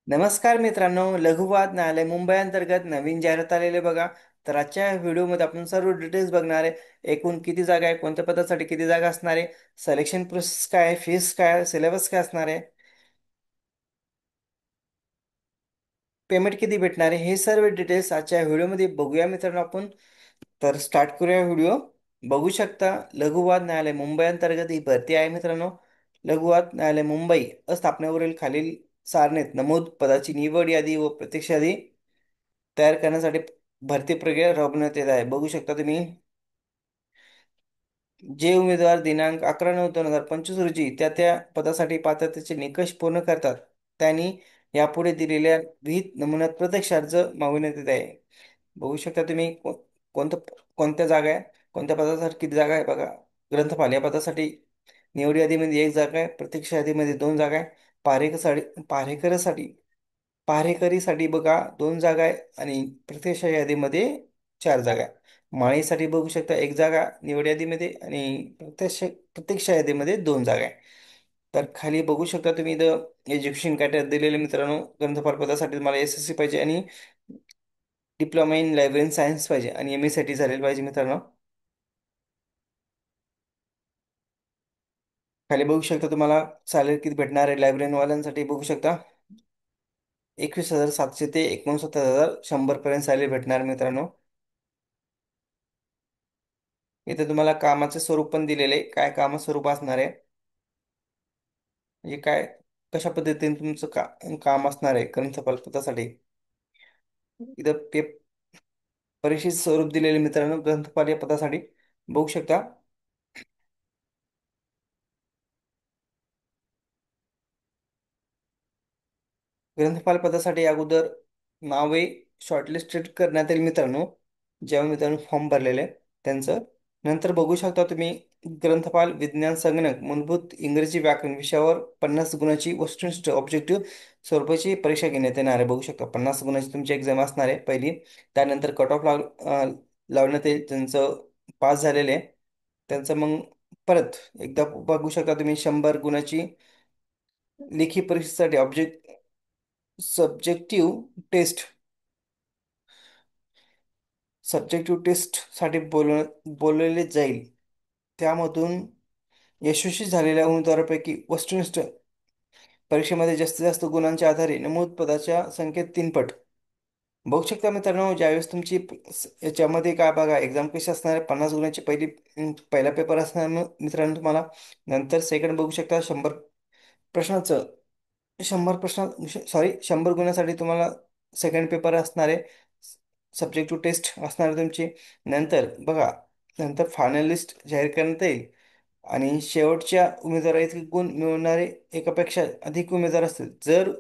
नमस्कार मित्रांनो, लघुवाद न्यायालय मुंबई अंतर्गत नवीन जाहिरात आलेले बघा. तर आजच्या व्हिडिओमध्ये आपण सर्व डिटेल्स बघणार आहे. एकूण किती जागा आहे, कोणत्या पदासाठी किती जागा असणार आहे, सिलेक्शन प्रोसेस काय आहे, फीस काय आहे, सिलेबस काय असणार आहे, पेमेंट किती भेटणार आहे, हे सर्व डिटेल्स आजच्या व्हिडिओमध्ये बघूया मित्रांनो आपण. तर स्टार्ट करूया व्हिडिओ. बघू शकता, लघुवाद न्यायालय मुंबई अंतर्गत ही भरती आहे मित्रांनो. लघुवाद न्यायालय मुंबई स्थापनेवरील खालील सारणीत नमूद पदाची निवड यादी व प्रत्यक्ष यादी तयार करण्यासाठी भरती प्रक्रिया राबवण्यात येत आहे. बघू शकता तुम्ही, जे उमेदवार दिनांक 11/9/2025 रोजी त्या त्या पदासाठी पात्रतेचे निकष पूर्ण करतात, त्यांनी यापुढे दिलेल्या विहित नमुन्यात प्रत्यक्ष अर्ज मागवण्यात येत आहे. बघू शकता तुम्ही, कोणतं कोणत्या जागा आहे, कोणत्या पदासाठी किती जागा आहे बघा. ग्रंथपाल या पदासाठी निवड यादीमध्ये एक जागा आहे, प्रत्यक्ष यादीमध्ये दोन जागा आहे. पारेकरसाठी पारेकरसाठी पहारेकरीसाठी बघा दोन जागा आहे आणि प्रत्यक्ष यादीमध्ये चार जागा आहे. माळीसाठी बघू शकता एक जागा निवड यादीमध्ये आणि प्रत्यक्ष यादीमध्ये दोन जागा आहे. तर खाली बघू शकता तुम्ही इथं एज्युकेशन कॅटेगरी दिलेले मित्रांनो. ग्रंथपाल पदासाठी तुम्हाला SSC पाहिजे आणि डिप्लोमा इन लायब्ररी सायन्स पाहिजे आणि MA साठी झालेलं पाहिजे मित्रांनो. खाली बघू शकता तुम्हाला सॅलरी किती भेटणार आहे. लायब्ररीवाल्यांसाठी बघू शकता 21,700 ते 69,100 पर्यंत सॅलरी भेटणार मित्रांनो. इथे तुम्हाला कामाचे स्वरूप पण दिलेले आहे. काय कामाचं स्वरूप असणार आहे, म्हणजे काय, कशा पद्धतीने तुमचं काम असणार आहे ग्रंथपाल पदासाठी. इथं परीक्षेचे स्वरूप दिलेले मित्रांनो ग्रंथपाल या पदासाठी बघू शकता. ग्रंथपाल पदासाठी अगोदर नावे शॉर्टलिस्टेड करण्यात येईल मित्रांनो, जेव्हा मित्रांनो फॉर्म भरलेले आहे त्यांचं. नंतर बघू शकता तुम्ही, ग्रंथपाल विज्ञान संगणक मूलभूत इंग्रजी व्याकरण विषयावर 50 गुणाची वस्तुनिष्ठ ऑब्जेक्टिव्ह स्वरूपाची परीक्षा घेण्यात येणार आहे. बघू शकता 50 गुणाची तुमची एक्झाम असणार आहे पहिली. त्यानंतर कट ऑफ लावण्यात येईल ज्यांचं पास झालेले आहे त्यांचं. मग परत एकदा बघू शकता तुम्ही 100 गुणाची लेखी परीक्षेसाठी सब्जेक्टिव्ह टेस्ट सब्जेक्टिव्ह टेस्ट साठी बोलवले जाईल. त्यामधून यशस्वी झालेल्या उमेदवारापैकी वस्तुनिष्ठ परीक्षेमध्ये जास्तीत जास्त गुणांच्या आधारे नमूद पदाच्या संख्येत 3 पट. बघू शकता मित्रांनो, ज्यावेळेस तुमची याच्यामध्ये काय बघा एक्झाम कशी असणार आहे. 50 गुणाची पहिला पेपर असणार मित्रांनो तुम्हाला. नंतर सेकंड बघू शकता 100 प्रश्नाचं 100 प्रश्न, सॉरी 100 गुणासाठी तुम्हाला सेकंड पेपर असणार आहे. सब्जेक्टिव्ह टेस्ट असणार आहे तुमची. नंतर बघा, नंतर फायनलिस्ट जाहीर करण्यात येईल आणि शेवटच्या उमेदवारा इतके गुण मिळवणारे एकापेक्षा अधिक उमेदवार असतील. जर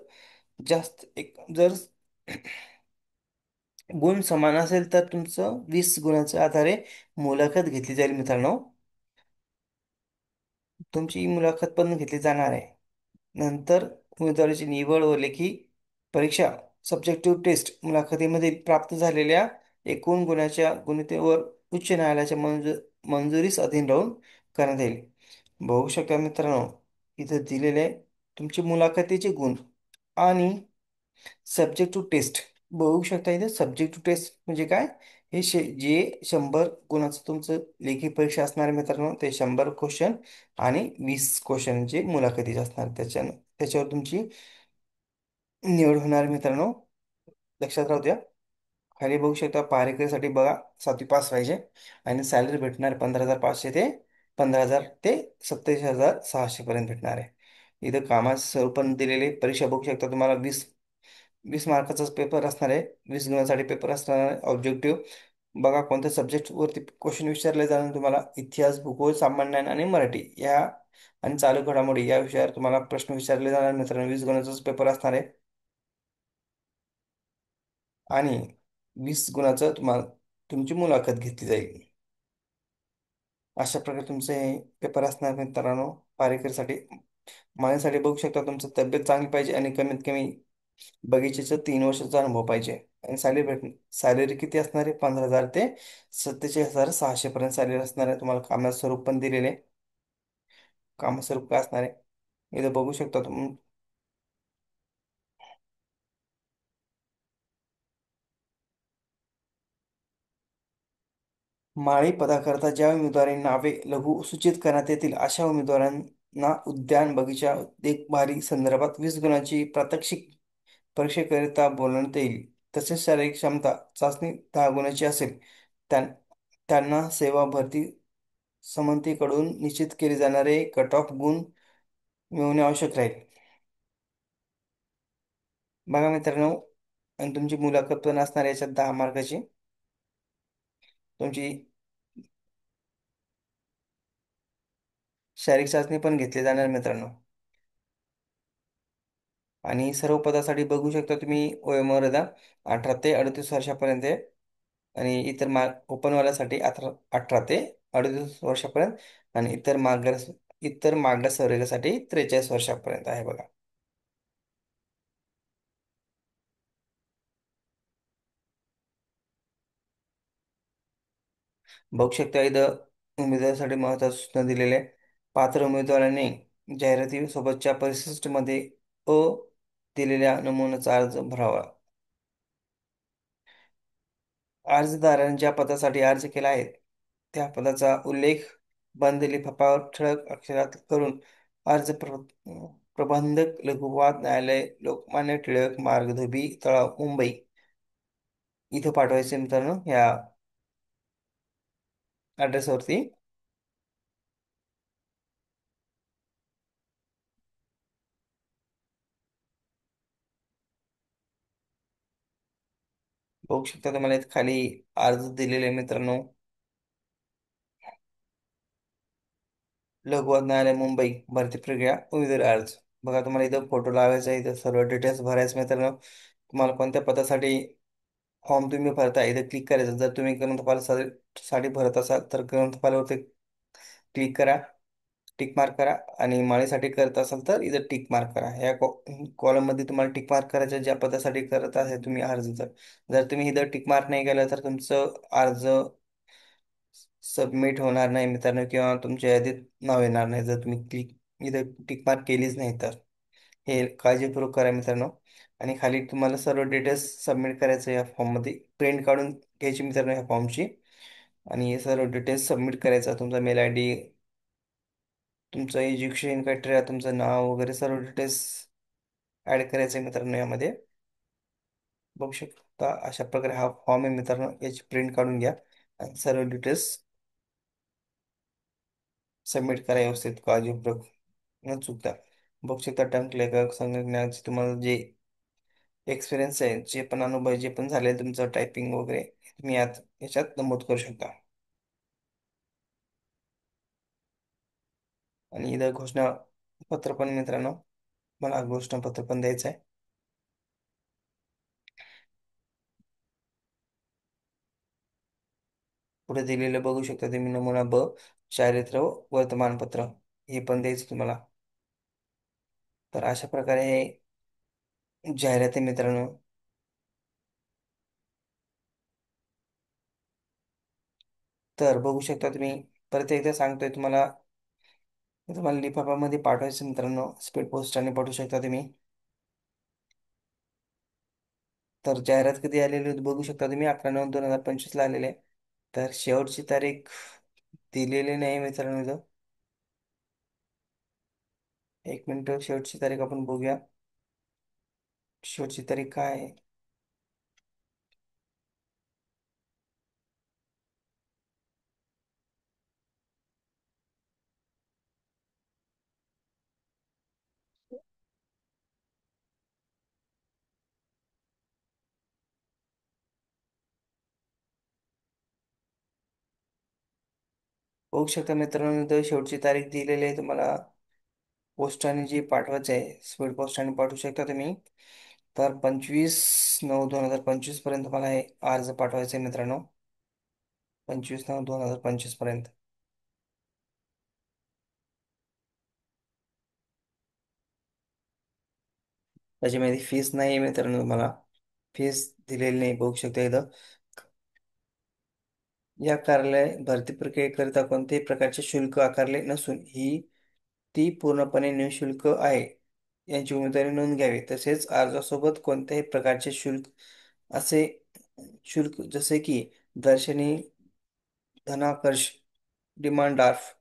गुण समान असेल तर तुमचं 20 गुणाच्या आधारे मुलाखत घेतली जाईल मित्रांनो. तुमची मुलाखत पण घेतली जाणार आहे. नंतर उमेदवाराची निवड व लेखी परीक्षा सब्जेक्टिव्ह टेस्ट मुलाखतीमध्ये प्राप्त झालेल्या एकूण गुणाच्या गुणवत्तेवर उच्च न्यायालयाच्या मंजुरीस अधीन राहून करण्यात येईल. बघू शकता मित्रांनो, इथं दिलेले तुमचे मुलाखतीचे गुण आणि सब्जेक्टिव्ह टेस्ट. बघू शकता इथे सब्जेक्टिव्ह टेस्ट म्हणजे काय, हे जे 100 गुणाचं तुमचं लेखी परीक्षा असणार आहे मित्रांनो, ते 100 क्वेश्चन आणि 20 क्वेश्चनचे मुलाखतीचे असणार. त्याच्यावर तुमची निवड होणार मित्रांनो, लक्षात राहू द्या. खाली बघू शकता पहारेकरीसाठी बघा 7वी पास पाहिजे आणि सॅलरी भेटणार 15,500 ते 27,600 पर्यंत भेटणार आहे. इथं कामाचं स्वरूप पण दिलेले. परीक्षा बघू शकता तुम्हाला 20 मार्काचाच पेपर असणार आहे. 20 गुणांसाठी पेपर असणार आहे ऑब्जेक्टिव्ह. बघा कोणत्या सब्जेक्ट वरती क्वेश्चन विचारले जाणार तुम्हाला. इतिहास, भूगोल, सामान्य ज्ञान आणि मराठी या आणि चालू घडामोडी या विषयावर तुम्हाला प्रश्न विचारले जाणार मित्रांनो. 20 गुणाचाच पेपर असणार आहे आणि 20 गुणाचं तुमची मुलाखत घेतली जाईल. अशा प्रकारे तुमचे हे पेपर असणार मित्रांनो. पारेकरसाठी माझ्यासाठी बघू शकता तुमचं तब्येत चांगली पाहिजे आणि कमीत कमी बगीचेचा 3 वर्षाचा अनुभव पाहिजे. आणि सॅलरी किती असणार आहे, 15,000 ते 47,600 पर्यंत सॅलरी असणार आहे. तुम्हाला कामाचं स्वरूप पण दिलेले. कामाचं स्वरूप काय असणार आहे इथं बघू शकता तुम्ही. माळी पदाकरता ज्या उमेदवारांची नावे लघु सूचित करण्यात येतील अशा उमेदवारांना उद्यान बगीचा देखभाली संदर्भात 20 गुणांची प्रात्यक्षिक परीक्षेकरिता बोलवण्यात येईल. तसेच शारीरिक क्षमता चाचणी 10 गुणांची असेल. त्यां- त्यांना सेवा भरती समितीकडून निश्चित केले जाणारे कट ऑफ गुण मिळवणे आवश्यक राहील. बघा मित्रांनो, आणि तुमची मुलाखत पण असणार याच्यात 10 मार्काची. तुमची शारीरिक चाचणी पण घेतली जाणार मित्रांनो. आणि सर्व पदासाठी बघू शकता तुम्ही वयोमर्यादा 18 ते 38 वर्षापर्यंत आहे. आणि इतर ओपनवाल्यासाठी 18 ते 38 वर्षापर्यंत. आणि इतर मागास वर्गासाठी 43 वर्षापर्यंत आहे बघा. बघू शकता इथं उमेदवारासाठी महत्त्वाच्या सूचना दिलेल्या आहे. पात्र उमेदवारांनी जाहिराती सोबतच्या परिशिष्टमध्ये अ दिलेल्या नमुन्याचा अर्ज भरावा. अर्जदाराने ज्या पदासाठी अर्ज केला आहे त्या पदाचा उल्लेख बंद लिफाफ्यावर ठळक अक्षरात करून अर्ज प्रबंधक लघुवाद न्यायालय लोकमान्य टिळक मार्ग धोबी तळाव मुंबई इथं पाठवायचे मित्रांनो, ह्या ॲड्रेसवरती. बघू शकता तुम्हाला इथं खाली अर्ज दिलेले आहे मित्रांनो. लघुवाद न्यायालय मुंबई भरती प्रक्रिया उमेदवारी अर्ज. बघा तुम्हाला इथं फोटो लावायचा आहे, इथं सर्व डिटेल्स भरायचे मित्रांनो. तुम्हाला कोणत्या पदासाठी फॉर्म तुम्ही भरता इथे क्लिक करायचं. जर तुम्ही ग्रंथपाल साठी भरत असाल तर ग्रंथपालावरती क्लिक करा, टिक मार्क करा. आणि माळीसाठी करत असाल तर इथं टिक मार्क करा. ह्या कॉलम मध्ये तुम्हाला टिक मार्क करायचं ज्या पदासाठी करत आहे तुम्ही अर्ज. जर तुम्ही इथं टिक मार्क नाही केलं तर तुमचं अर्ज सबमिट होणार नाही मित्रांनो, किंवा तुमच्या यादीत नाव येणार नाही जर तुम्ही इथं टिक मार्क केलीच नाही तर. हे काळजीपूर्वक करा मित्रांनो. आणि खाली तुम्हाला सर्व डिटेल्स सबमिट करायचं या फॉर्ममध्ये. प्रिंट काढून घ्यायची मित्रांनो या फॉर्मची. आणि हे सर्व डिटेल्स सबमिट करायचा. तुमचा मेल आय डी, तुमचं एज्युकेशन क्रायटेरिया, तुमचं नाव वगैरे सर्व डिटेल्स ॲड करायचे मित्रांनो यामध्ये. बघू शकता अशा प्रकारे हा फॉर्म आहे मित्रांनो. याची प्रिंट काढून घ्या आणि सर्व डिटेल्स सबमिट करा व्यवस्थित काळजीपूर्वक न चुकता. बघू शकता टंक लेखक संगणकाचे तुम्हाला जे एक्सपिरियन्स आहे, जे पण अनुभव जे पण झाले तुमचं टायपिंग वगैरे तुम्ही याच्यात नमूद करू शकता. आणि इथं घोषणापत्र पण मित्रांनो, मला घोषणापत्र पण द्यायचं आहे. पुढे दिलेलं बघू शकता तुम्ही नमुना चारित्र्य व वर्तमानपत्र हे पण द्यायचं तुम्हाला. तर अशा प्रकारे हे जाहिराती मित्रांनो. तर बघू शकता तुम्ही, परत एकदा सांगतोय तुम्हाला, तुम्हाला लिफाफामध्ये पाठवायचं मित्रांनो. स्पीड पोस्टाने पाठवू शकता तुम्ही. तर जाहिरात कधी आलेली होती बघू शकता तुम्ही, 11/9/2025 ला आलेले आहे. तर शेवटची तारीख दिलेली नाही मित्रांनो इथं. एक मिनिट, शेवटची तारीख आपण बघूया. शेवटची तारीख काय आहे? बघू शकता मित्रांनो इथं शेवटची तारीख दिलेली आहे तुम्हाला. पोस्टाने जी पाठवायचं आहे स्पीड पोस्टाने पाठवू शकता तुम्ही. तर 25/9/2025 पर्यंत मला हे अर्ज पाठवायचे आहे मित्रांनो. 25/9/2025 पर्यंत. त्याच्यामध्ये फीस नाही आहे मित्रांनो, तुम्हाला फीस दिलेली नाही बघू शकता इथं. या कार्यालय भरती प्रक्रियेकरिता कोणत्याही प्रकारचे शुल्क आकारले नसून ही ती पूर्णपणे निःशुल्क आहे यांची उमेदवारी नोंद घ्यावी. तसेच अर्जासोबत कोणत्याही प्रकारचे शुल्क, असे शुल्क जसे की दर्शनी धनाकर्ष, डिमांड ड्राफ्ट,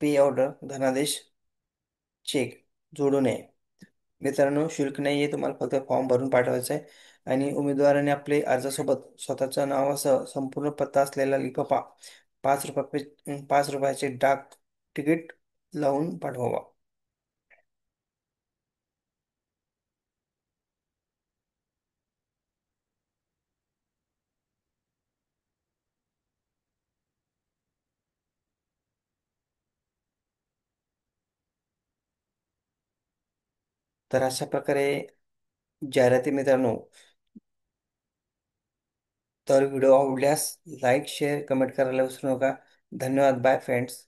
पे ऑर्डर, धनादेश, चेक जोडू नये. मित्रांनो, शुल्क नाही आहे, तुम्हाला फक्त फॉर्म भरून पाठवायचा आहे. आणि उमेदवाराने आपले अर्जासोबत स्वतःच्या नावासह संपूर्ण पत्ता असलेला लिफाफा 5 रुपयाचे डाक तिकीट लावून पाठवावा. तर अशा प्रकारे जाहिराती मित्रांनो. तर व्हिडिओ आवडल्यास लाईक शेअर कमेंट करायला विसरू नका. धन्यवाद. Bye friends.